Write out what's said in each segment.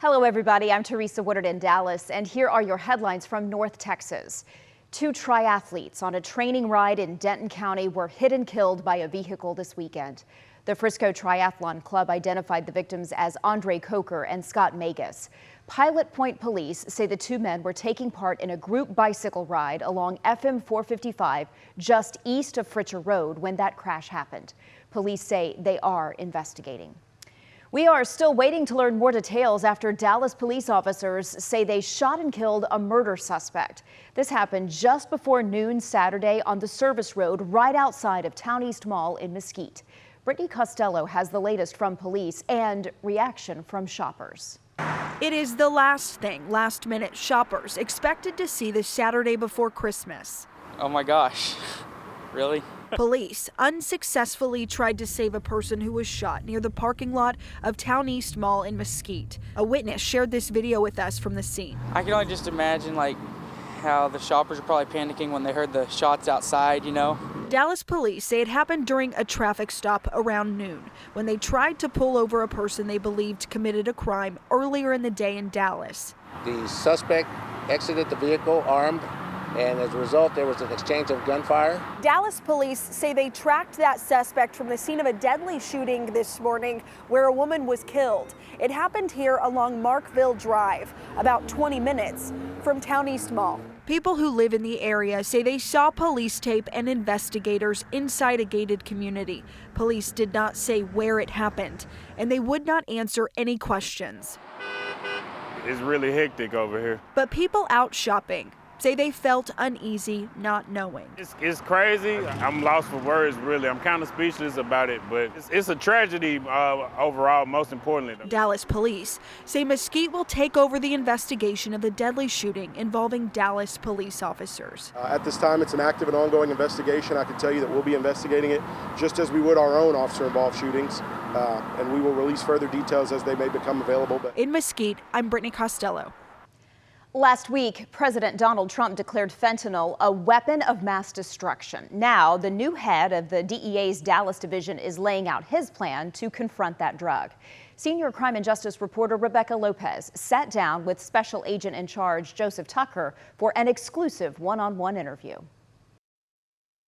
Hello, everybody. I'm Teresa Woodard in Dallas, and here are your headlines from North Texas. 2 triathletes on a training ride in Denton County were hit and killed by a vehicle this weekend. The Frisco Triathlon Club identified the victims as Andre Coker and Scott Magus. Pilot Point police say the 2 men were taking part in a group bicycle ride along FM 455 just east of Fritcher Road when that crash happened. Police say they are investigating. We are still waiting to learn more details after Dallas police officers say they shot and killed a murder suspect. This happened just before noon Saturday on the service road right outside of Town East Mall in Mesquite. Brittany Costello has the latest from police and reaction from shoppers. It is the last thing last-minute shoppers expected to see this Saturday before Christmas. Oh my gosh, really? Police unsuccessfully tried to save a person who was shot near the parking lot of Town East Mall in Mesquite. A witness shared this video with us from the scene. I can only just imagine how the shoppers are probably panicking when they heard the shots outside, Dallas police say it happened during a traffic stop around noon when they tried to pull over a person they believed committed a crime earlier in the day in Dallas. The suspect exited the vehicle armed, and as a result, there was an exchange of gunfire. Dallas police say they tracked that suspect from the scene of a deadly shooting this morning where a woman was killed. It happened here along Markville Drive, about 20 minutes from Town East Mall. People who live in the area say they saw police tape and investigators inside a gated community. Police did not say where it happened, and they would not answer any questions. It's really hectic over here. But people out shopping say they felt uneasy not knowing. It's crazy. I'm lost for words, really. I'm kind of speechless about it, but it's a tragedy overall, most importantly. Dallas police say Mesquite will take over the investigation of the deadly shooting involving Dallas police officers. At this time, it's an active and ongoing investigation. I can tell you that we'll be investigating it just as we would our own officer-involved shootings, and we will release further details as they may become available. In Mesquite, I'm Brittany Costello. Last week, President Donald Trump declared fentanyl a weapon of mass destruction. Now, the new head of the DEA's Dallas division is laying out his plan to confront that drug. Senior crime and justice reporter Rebecca Lopez sat down with Special Agent in Charge Joseph Tucker for an exclusive one-on-one interview.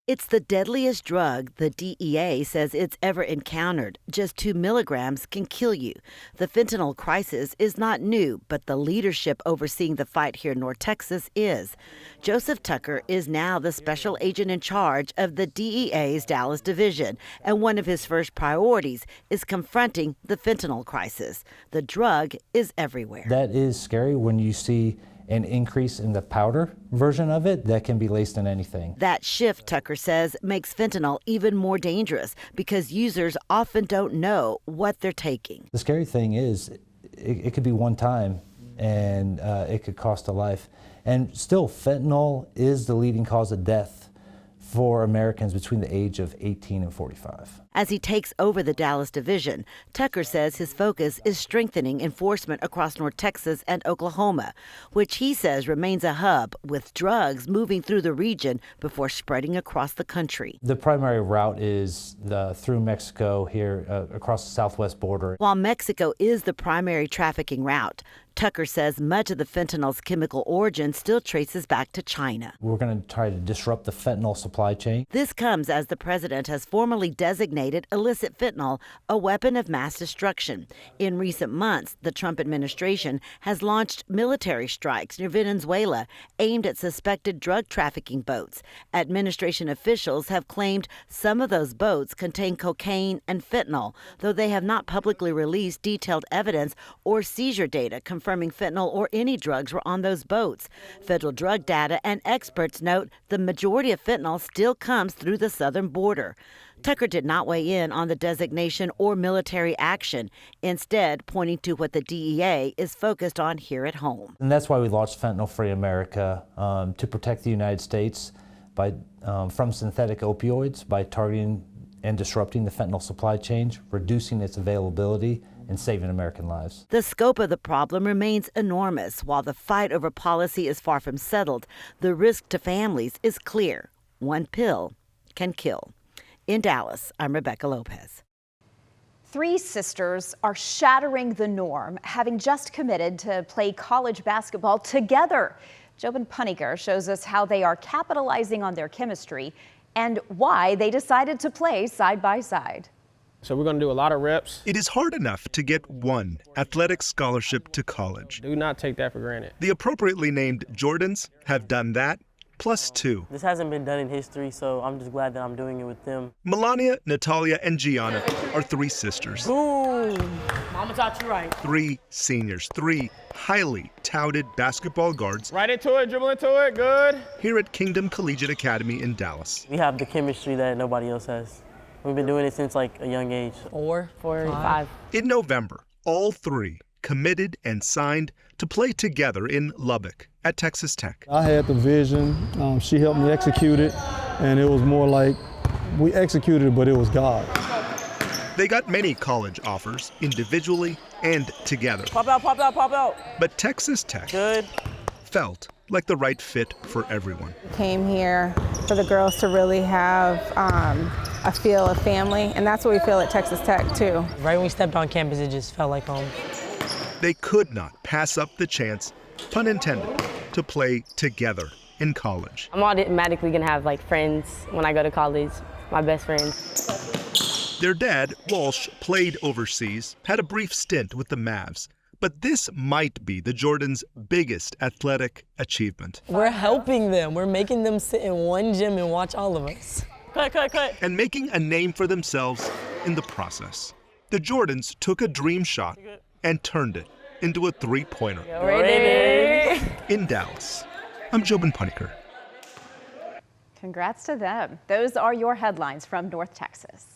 It's the deadliest drug the DEA says it's ever encountered. Just 2 milligrams can kill you. The fentanyl crisis is not new, but the leadership overseeing the fight here in North Texas is. Joseph Tucker is now the special agent in charge of the DEA's Dallas division, and one of his first priorities is confronting the fentanyl crisis. The drug is everywhere. That is scary when you see an increase in the powder version of it that can be laced in anything. That shift, Tucker says, makes fentanyl even more dangerous because users often don't know what they're taking. The scary thing is it could be one time and it could cost a life. And still, fentanyl is the leading cause of death for Americans between the age of 18 and 45. As he takes over the Dallas division, Tucker says his focus is strengthening enforcement across North Texas and Oklahoma, which he says remains a hub with drugs moving through the region before spreading across the country. The primary route is through Mexico here across the southwest border. While Mexico is the primary trafficking route, Tucker says much of the fentanyl's chemical origin still traces back to China. We're going to try to disrupt the fentanyl supply chain. This comes as the president has formally designated illicit fentanyl a weapon of mass destruction. In recent months, the Trump administration has launched military strikes near Venezuela aimed at suspected drug trafficking boats. Administration officials have claimed some of those boats contain cocaine and fentanyl, though they have not publicly released detailed evidence or seizure data confirming fentanyl or any drugs were on those boats. Federal drug data and experts note the majority of fentanyl still comes through the southern border. Tucker did not weigh in on the designation or military action, instead pointing to what the DEA is focused on here at home. And that's why we launched Fentanyl Free America, to protect the United States from synthetic opioids by targeting and disrupting the fentanyl supply chain, reducing its availability, and saving American lives. The scope of the problem remains enormous. While the fight over policy is far from settled, the risk to families is clear. One pill can kill. In Dallas, I'm Rebecca Lopez. Three sisters are shattering the norm, having just committed to play college basketball together. Jobin Puniker shows us how they are capitalizing on their chemistry and why they decided to play side by side. So we're going to do a lot of reps. It is hard enough to get one athletic scholarship to college. Do not take that for granted. The appropriately named Jordans have done that, plus two. This hasn't been done in history, so I'm just glad that I'm doing it with them. Melania, Natalia, and Gianna are three sisters. Boom! Mama taught you right. Three seniors, three highly touted basketball guards. Right into it, dribble into it, good. Here at Kingdom Collegiate Academy in Dallas. We have the chemistry that nobody else has. We've been doing it since like a young age. Four, five. In November, all three committed and signed to play together in Lubbock at Texas Tech. I had the vision, she helped me execute it, and it was more like we executed it, but it was God. They got many college offers, individually and together. Pop out, pop out, pop out. But Texas Tech felt like the right fit for everyone. Came here for the girls to really have a feel of family, and that's what we feel at Texas Tech too. Right when we stepped on campus, it just felt like home. They could not pass up the chance, pun intended, to play together in college. I'm automatically gonna have like friends when I go to college, my best friends. Their dad, Walsh, played overseas, had a brief stint with the Mavs. But this might be the Jordans' biggest athletic achievement. We're helping them. We're making them sit in one gym and watch all of us. Cut. And making a name for themselves in the process. The Jordans took a dream shot and turned it into a three-pointer. Ready? In Dallas, I'm Jobin Puniker. Congrats to them. Those are your headlines from North Texas.